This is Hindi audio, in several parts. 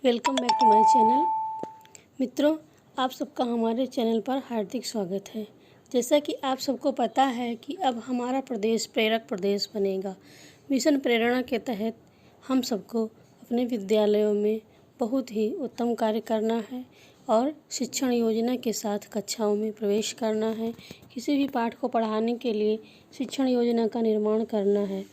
Welcome back to my channel. मित्रों, आप सबका हमारे चैनल पर हार्दिक स्वागत है। जैसा कि आप सबको पता है कि अब हमारा प्रदेश प्रेरक प्रदेश बनेगा। मिशन प्रेरणा के तहत हम सबको अपने विद्यालयों में बहुत ही उत्तम कार्य करना है और शिक्षण योजना के साथ कक्षाओं में प्रवेश करना है। किसी भी पाठ को पढ़ाने के लिए शिक्षण योजना का निर्माण करना है।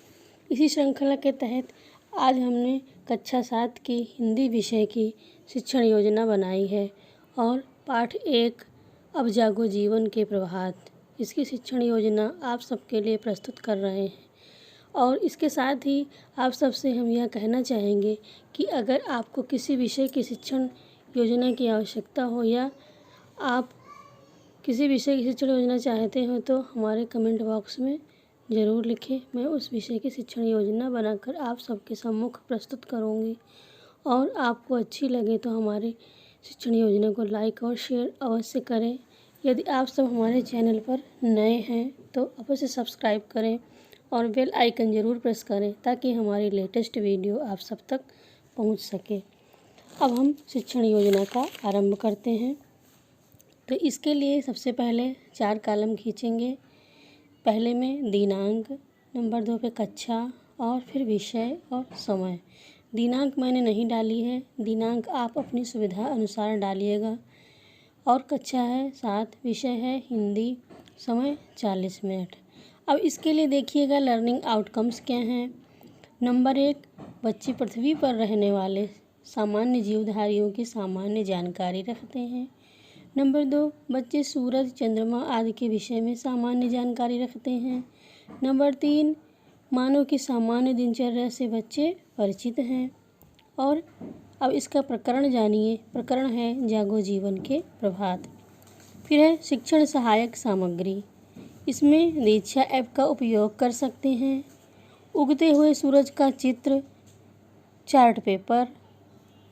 इसी श्रृंखला के तहत आज हमने कक्षा 7 की हिंदी विषय की शिक्षण योजना बनाई है और पाठ 1 अब जागो जीवन के प्रभात, इसकी शिक्षण योजना आप सबके लिए प्रस्तुत कर रहे हैं। और इसके साथ ही आप सबसे हम यह कहना चाहेंगे कि अगर आपको किसी विषय की शिक्षण योजना की आवश्यकता हो या आप किसी विषय की शिक्षण योजना चाहते हो तो हमारे कमेंट बॉक्स में ज़रूर लिखें। मैं उस विषय की शिक्षण योजना बनाकर आप सबके सम्मुख प्रस्तुत करूँगी। और आपको अच्छी लगे तो हमारे शिक्षण योजना को लाइक और शेयर अवश्य करें। यदि आप सब हमारे चैनल पर नए हैं तो अवश्य सब्सक्राइब करें और बेल आइकन ज़रूर प्रेस करें ताकि हमारी लेटेस्ट वीडियो आप सब तक पहुंच सके। अब हम शिक्षण योजना का आरंभ करते हैं। तो इसके लिए सबसे पहले 4 कॉलम खींचेंगे। पहले में दिनांक, नंबर 2 पे कक्षा और फिर विषय और समय। दिनांक मैंने नहीं डाली है, दिनांक आप अपनी सुविधा अनुसार डालिएगा। और कक्षा है 7, विषय है हिंदी, समय 40 मिनट। अब इसके लिए देखिएगा लर्निंग आउटकम्स क्या हैं। नंबर 1, बच्चे पृथ्वी पर रहने वाले सामान्य जीवधारियों की सामान्य जानकारी रखते हैं। नंबर 2, बच्चे सूरज, चंद्रमा आदि के विषय में सामान्य जानकारी रखते हैं। नंबर 3, मानव की सामान्य दिनचर्या से बच्चे परिचित हैं। और अब इसका प्रकरण जानिए। प्रकरण है जागो जीवन के प्रभात। फिर है शिक्षण सहायक सामग्री। इसमें दीक्षा ऐप का उपयोग कर सकते हैं। उगते हुए सूरज का चित्र, चार्ट पेपर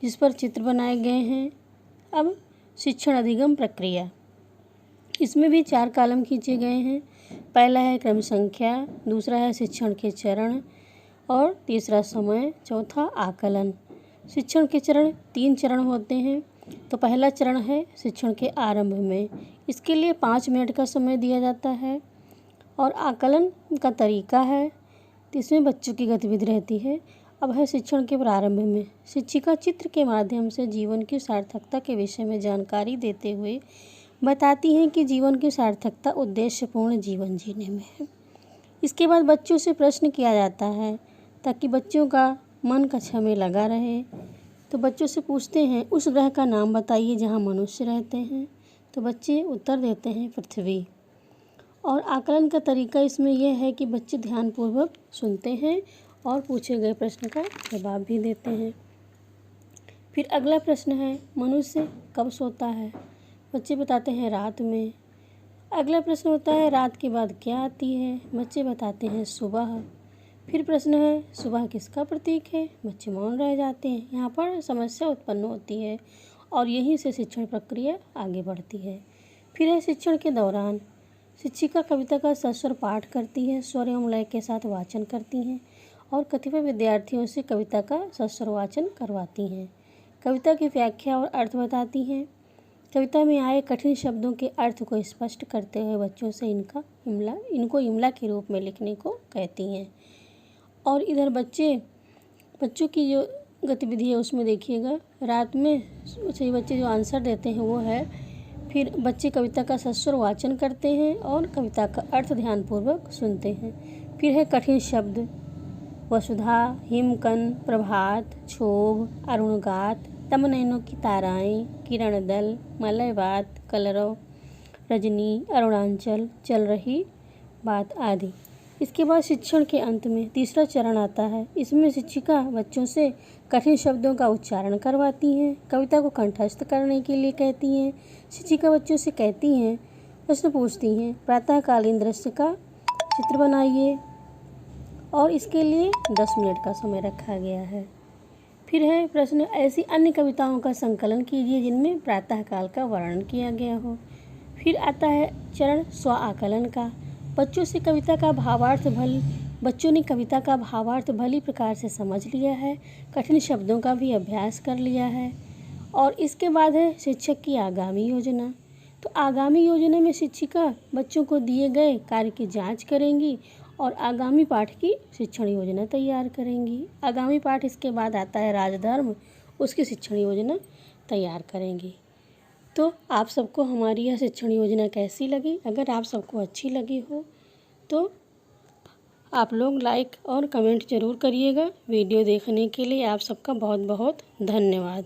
जिस पर चित्र बनाए गए हैं। अब शिक्षण अधिगम प्रक्रिया, इसमें भी 4 कॉलम खींचे गए हैं। पहला है क्रम संख्या, दूसरा है शिक्षण के चरण और तीसरा समय, चौथा आकलन। शिक्षण के चरण 3 चरण होते हैं। तो पहला चरण है शिक्षण के आरंभ में, इसके लिए 5 मिनट का समय दिया जाता है। और आकलन का तरीका है, तो इसमें बच्चों की गतिविधि रहती है। अब है शिक्षण के प्रारंभ में, शिक्षिका चित्र के माध्यम से जीवन की सार्थकता के विषय में जानकारी देते हुए बताती हैं कि जीवन की सार्थकता उद्देश्यपूर्ण जीवन जीने में है। इसके बाद बच्चों से प्रश्न किया जाता है ताकि बच्चों का मन कक्षा में लगा रहे। तो बच्चों से पूछते हैं उस ग्रह का नाम बताइए जहाँ मनुष्य रहते हैं। तो बच्चे उत्तर देते हैं पृथ्वी। और आकलन का तरीका इसमें यह है कि बच्चे ध्यानपूर्वक सुनते हैं और पूछे गए प्रश्न का जवाब भी देते हैं। फिर अगला प्रश्न है मनुष्य कब सोता है। बच्चे बताते हैं रात में। अगला प्रश्न होता है रात के बाद क्या आती है। बच्चे बताते हैं सुबह। फिर प्रश्न है सुबह किसका प्रतीक है। बच्चे मौन रह जाते हैं। यहाँ पर समस्या उत्पन्न होती है और यहीं से शिक्षण प्रक्रिया आगे बढ़ती है। फिर है शिक्षण के दौरान, शिक्षिका कविता का सस्वर पाठ करती है, स्वर एवं लय के साथ वाचन करती हैं और कतिपय विद्यार्थियों से कविता का सस्वर वाचन करवाती हैं। कविता की व्याख्या और अर्थ बताती हैं। कविता में आए कठिन शब्दों के अर्थ को स्पष्ट करते हुए बच्चों से इनको इमला के रूप में लिखने को कहती हैं। और इधर बच्चों की जो गतिविधि है उसमें देखिएगा, रात में सही बच्चे जो आंसर देते हैं वो है, फिर बच्चे कविता का सस्वर वाचन करते हैं और कविता का अर्थ ध्यानपूर्वक सुनते हैं। फिर है कठिन शब्द, वसुधा, हिमकन, प्रभात, क्षोभ, अरुणगात, तम नैनों की ताराएं, किरण दल, मलयवात, कलरव, रजनी, अरुणांचल, चल रही बात आदि। इसके बाद शिक्षण के अंत में तीसरा चरण आता है। इसमें शिक्षिका बच्चों से कठिन शब्दों का उच्चारण करवाती हैं, कविता को कंठस्थ करने के लिए कहती हैं। शिक्षिका बच्चों से कहती हैं, प्रश्न पूछती हैं, प्रातःकालीन दृश्य का चित्र बनाइए और इसके लिए 10 मिनट का समय रखा गया है। फिर है प्रश्न ऐसी अन्य कविताओं का संकलन कीजिए जिनमें प्रातःकाल का वर्णन किया गया हो। फिर आता है चरण स्व आकलन का। बच्चों से कविता का भावार्थ बच्चों ने कविता का भावार्थ भली प्रकार से समझ लिया है, कठिन शब्दों का भी अभ्यास कर लिया है। और इसके बाद है शिक्षक की आगामी योजना। तो आगामी योजना में शिक्षिका बच्चों को दिए गए कार्य की जांच करेंगी और आगामी पाठ की शिक्षण योजना तैयार करेंगी। आगामी पाठ इसके बाद आता है राजधर्म, उसकी शिक्षण योजना तैयार करेंगी। तो आप सबको हमारी यह शिक्षण योजना कैसी लगी? अगर आप सबको अच्छी लगी हो तो आप लोग लाइक और कमेंट ज़रूर करिएगा। वीडियो देखने के लिए आप सबका बहुत बहुत धन्यवाद।